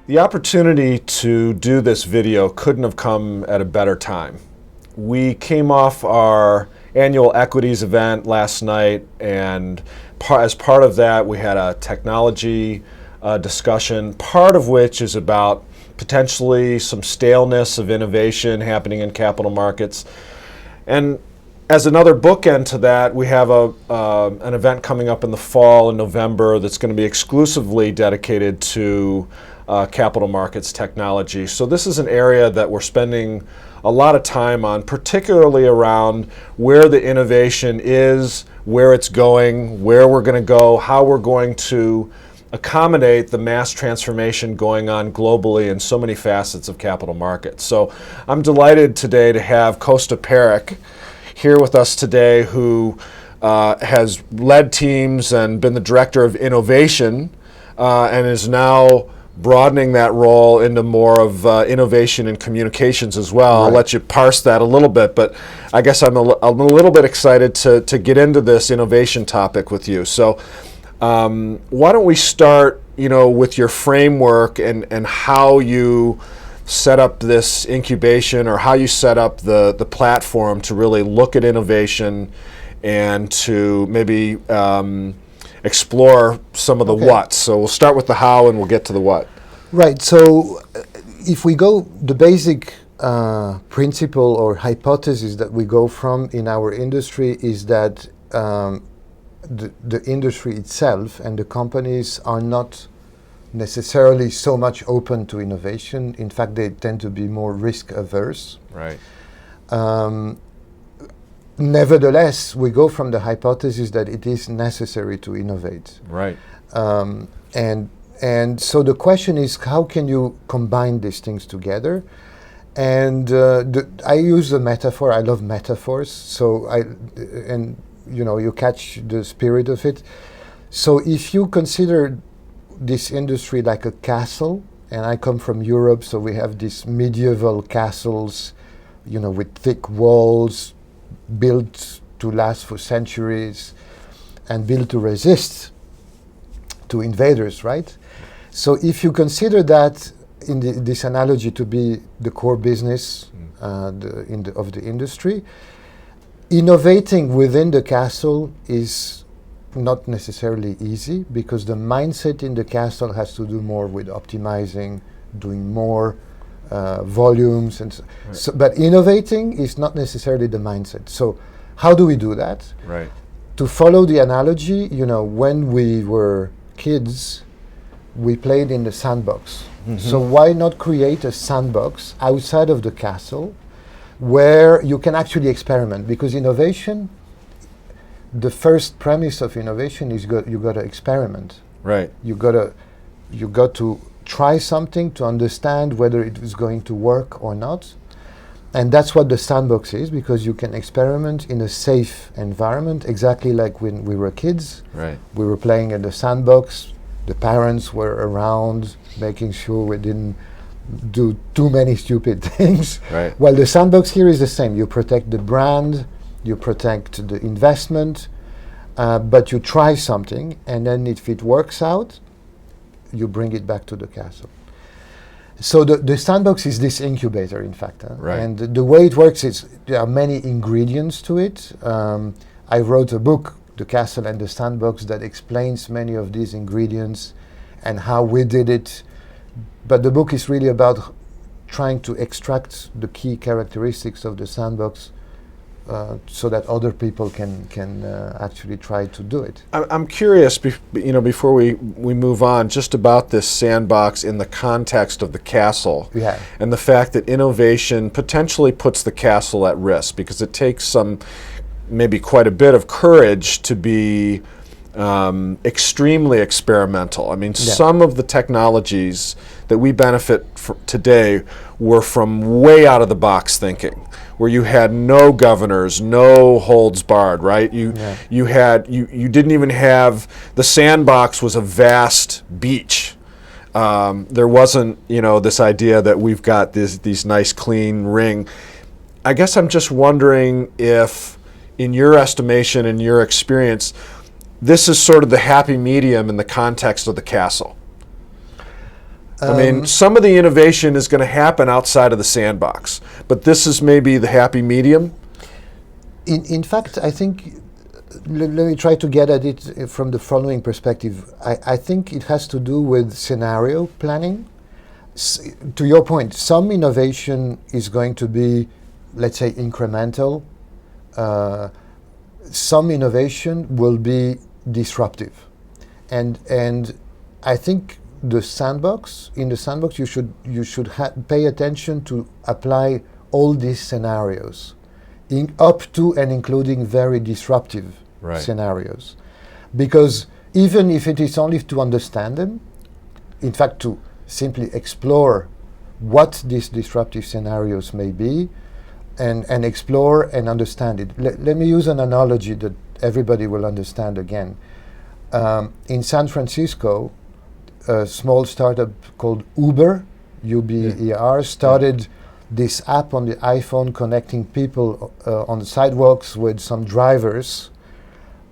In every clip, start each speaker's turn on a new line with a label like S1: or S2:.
S1: The opportunity to do this video couldn't have come at a better time. We came off our annual equities event last night, and as part of that we had a technology discussion, part of which is about potentially some staleness of innovation happening in capital markets. And as another bookend to that, we have an event coming up in the fall in November that's going to be exclusively dedicated to capital markets technology. So this is an area that we're spending a lot of time on, particularly around where the innovation is, where it's going, where we're going to go, how we're going to accommodate the mass transformation going on globally in so many facets of capital markets. So I'm delighted today to have Kosta Peric here with us today, who has led teams and been the director of innovation and is now broadening that role into more of innovation and communications as well. Right. I'll let you parse that a little bit, but I guess I'm a little bit excited to get into this innovation topic with you. So why don't we start, with your framework and how you set up this incubation, or how you set up the platform to really look at innovation and to maybe explore some of the whats. So we'll start with the how and we'll get to the what.
S2: Right. So if we go, the basic principle or hypothesis that we go from in our industry is that the industry itself and the companies are not necessarily so much open to innovation. In fact, they tend to be more risk averse.
S1: Right.
S2: Nevertheless, we go from the hypothesis that it is necessary to innovate.
S1: Right.
S2: And so the question is, how can you combine these things together? And I use a metaphor. I love metaphors. So you catch the spirit of it. So if you consider this industry like a castle, and I come from Europe, so we have these medieval castles, with thick walls, built to last for centuries and built to resist to invaders, right? So if you consider that in this analogy to be the core business of the industry, innovating within the castle is not necessarily easy, because the mindset in the castle has to do more with optimizing, doing more volumes, and
S1: Right.
S2: so, but innovating is not necessarily the mindset. So how do we do that?
S1: Right.
S2: To follow the analogy, when we were kids, we played in the sandbox.
S1: Mm-hmm.
S2: So why not create a sandbox outside of the castle where you can actually experiment? Because innovation, the first premise of innovation is you got to experiment.
S1: Right.
S2: You got to try something to understand whether it is going to work or not. And that's what the sandbox is, because you can experiment in a safe environment, exactly like when we were kids.
S1: Right.
S2: We were playing in the sandbox. The parents were around, making sure we didn't do too many stupid things.
S1: Right.
S2: Well, the sandbox here is the same. You protect the brand, you protect the investment, but you try something, and then if it works out, you bring it back to the castle. So the sandbox is this incubator, in fact.
S1: Right.
S2: And the way it works is there are many ingredients to it. I wrote a book, The Castle and the Sandbox, that explains many of these ingredients and how we did it. But the book is really about trying to extract the key characteristics of the sandbox so that other people can actually try to do it.
S1: I'm curious, before we move on, just about this sandbox in the context of the castle,
S2: Yeah.
S1: and the fact that innovation potentially puts the castle at risk, because it takes maybe quite a bit of courage to be extremely experimental. I mean, some of the technologies that we benefit from today were from way out of the box thinking, where you had no governors, no holds barred, right? You didn't even have, the sandbox was a vast beach. There wasn't, this idea that we've got these nice clean ring. I guess I'm just wondering if, in your estimation and your experience, this is sort of the happy medium in the context of the castle. I mean, some of the innovation is going to happen outside of the sandbox, but this is maybe the happy medium.
S2: In fact, I think, let me try to get at it from the following perspective. I think it has to do with scenario planning. To your point, some innovation is going to be, let's say, incremental. Some innovation will be disruptive. And I think in the sandbox, you should pay attention to apply all these scenarios, up to and including very disruptive scenarios. Because even if it is only to understand them, in fact, to simply explore what these disruptive scenarios may be, and explore and understand it. Let me use an analogy that everybody will understand again. In San Francisco, a small startup called Uber, U-B-E-R, started this app on the iPhone connecting people on the sidewalks with some drivers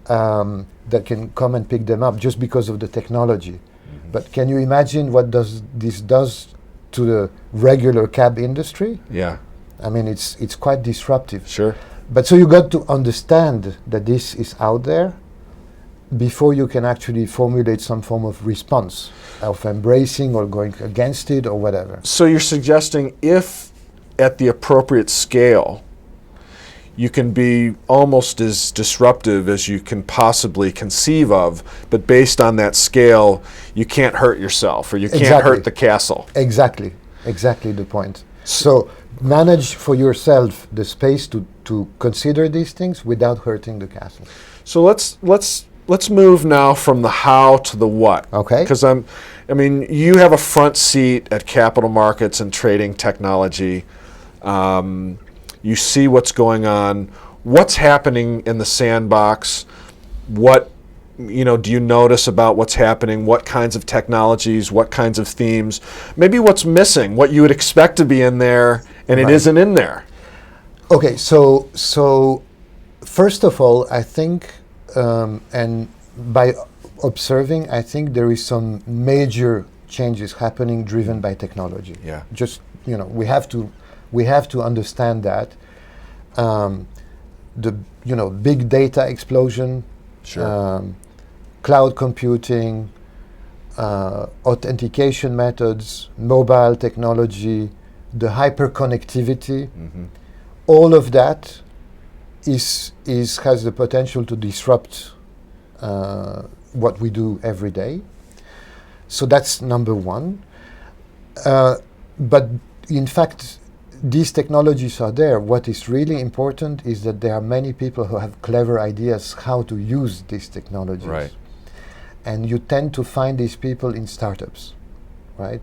S2: that can come and pick them up just because of the technology. Mm-hmm. But can you imagine what this does to the regular cab industry?
S1: Yeah.
S2: I mean, it's quite disruptive.
S1: Sure.
S2: But so you got to understand that this is out there before you can actually formulate some form of response, of embracing or going against it or whatever.
S1: So you're suggesting if at the appropriate scale, you can be almost as disruptive as you can possibly conceive of, but based on that scale, you can't hurt yourself or you can't hurt the castle.
S2: Exactly the point. So manage for yourself the space to consider these things without hurting the castle.
S1: So let's move now from the how to the what.
S2: Okay.
S1: Because you have a front seat at capital markets and trading technology. You see what's going on. What's happening in the sandbox? What do you notice about what's happening? What kinds of technologies? What kinds of themes? Maybe what's missing? What you would expect to be in there and it isn't in there.
S2: Okay. So first of all, I think, and by observing, I think there is some major changes happening driven by technology.
S1: Yeah.
S2: Just we have to understand that the big data explosion, cloud computing, authentication methods, mobile technology, the hyperconnectivity, all of that has the potential to disrupt what we do every day. So that's number one. But in fact, these technologies are there. What is really important is that there are many people who have clever ideas how to use these technologies.
S1: Right.
S2: And you tend to find these people in startups, right?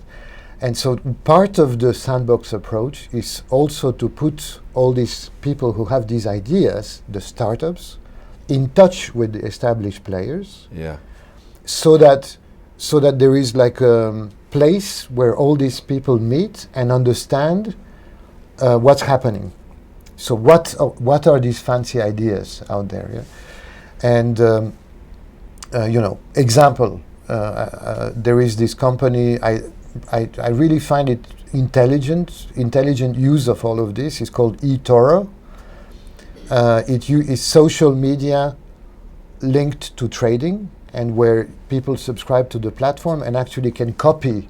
S2: And so part of the sandbox approach is also to put all these people who have these ideas, the startups, in touch with the established players.
S1: Yeah.
S2: So that there is like a place where all these people meet and understand what's happening. So what are these fancy ideas out there? Yeah? And example, there is this company. I really find it intelligent use of all of this. It's called eToro. It is social media linked to trading, and where people subscribe to the platform and actually can copy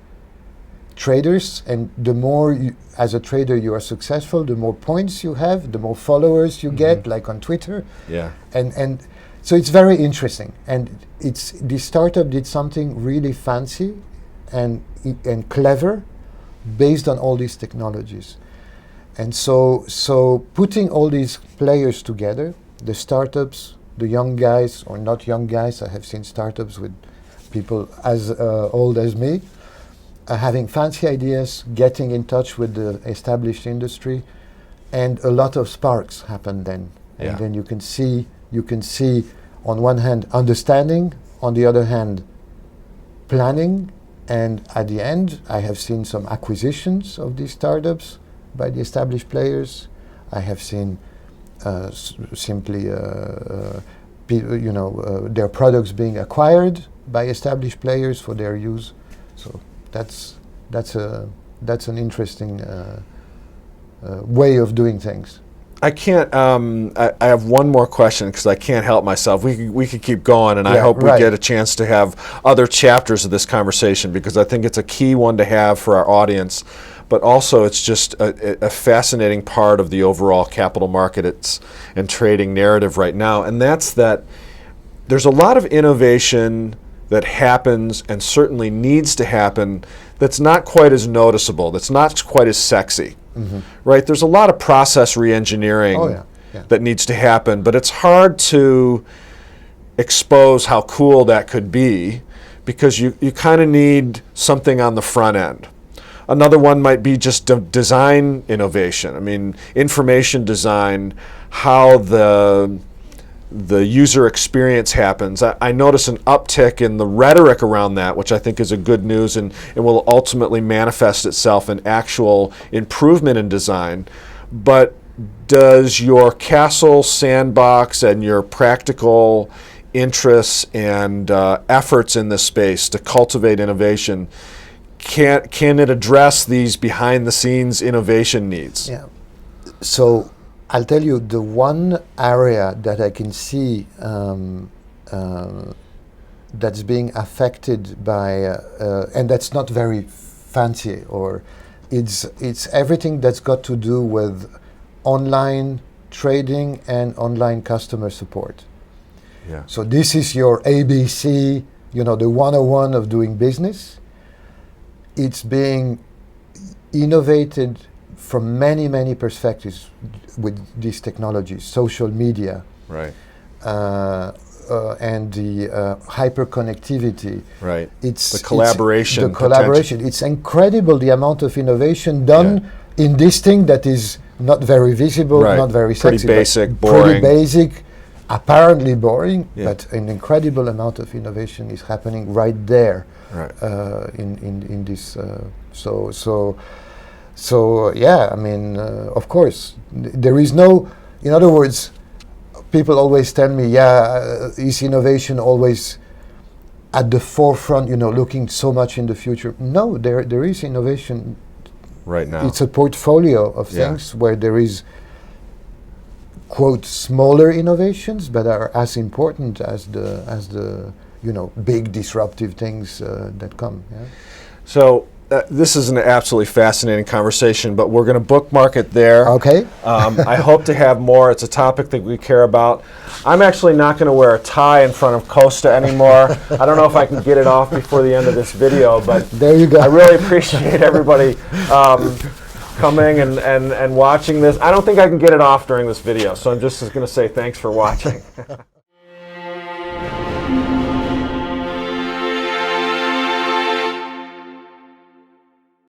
S2: traders, and the more as a trader you are successful, the more points you have, the more followers you get, like on Twitter.
S1: Yeah.
S2: And so it's very interesting, and this startup did something really fancy and clever based on all these technologies. And so putting all these players together, the startups, the young guys or not young guys, I have seen startups with people as old as me, having fancy ideas, getting in touch with the established industry, and a lot of sparks happen then. And then you can see on one hand understanding, on the other hand planning, and at the end I have seen some acquisitions of these startups by the established players. I have seen simply their products being acquired by established players for their use. So that's an interesting way of doing things.
S1: I can't. I have one more question because I can't help myself. We could keep going, and I hope we get a chance to have other chapters of this conversation because I think it's a key one to have for our audience. But also, it's just a fascinating part of the overall capital markets and trading narrative right now, and that's that there's a lot of innovation that happens and certainly needs to happen that's not quite as noticeable, that's not quite as sexy. Mm-hmm. Right? There's a lot of process reengineering that needs to happen, but it's hard to expose how cool that could be because you kind of need something on the front end. Another one might be just design innovation. I mean, information design, how the user experience happens. I notice an uptick in the rhetoric around that, which I think is a good news and will ultimately manifest itself in actual improvement in design. But does your Castle Sandbox and your practical interests and efforts in this space to cultivate innovation, can it address these behind-the-scenes innovation needs?
S2: Yeah. So I'll tell you the one area that I can see that's being affected by, and that's not very fancy, or it's everything that's got to do with online trading and online customer support.
S1: Yeah.
S2: So this is your ABC, the 101 of doing business. It's being innovated from many, many perspectives with these technologies, social media,
S1: right,
S2: and the hyperconnectivity.
S1: Right.
S2: It's
S1: the collaboration.
S2: The collaboration. It's incredible the amount of innovation done in this thing that is not very visible, not very sexy,
S1: pretty basic,
S2: boring.
S1: Pretty
S2: basic, apparently boring, but an incredible amount of innovation is happening right there. Right. In this. So yeah, I mean, of course, there is no. In other words, people always tell me, is innovation always at the forefront? Looking so much in the future. No, there is innovation
S1: right now.
S2: It's a portfolio of things where there is, quote, smaller innovations, but are as important as the big disruptive things that come. Yeah?
S1: So. This is an absolutely fascinating conversation, but we're going to bookmark it there.
S2: Okay.
S1: I hope to have more. It's a topic that we care about. I'm actually not going to wear a tie in front of Kosta anymore. I don't know if I can get it off before the end of this video, but
S2: there you go.
S1: I really appreciate everybody coming and watching this. I don't think I can get it off during this video, so I'm just going to say thanks for watching.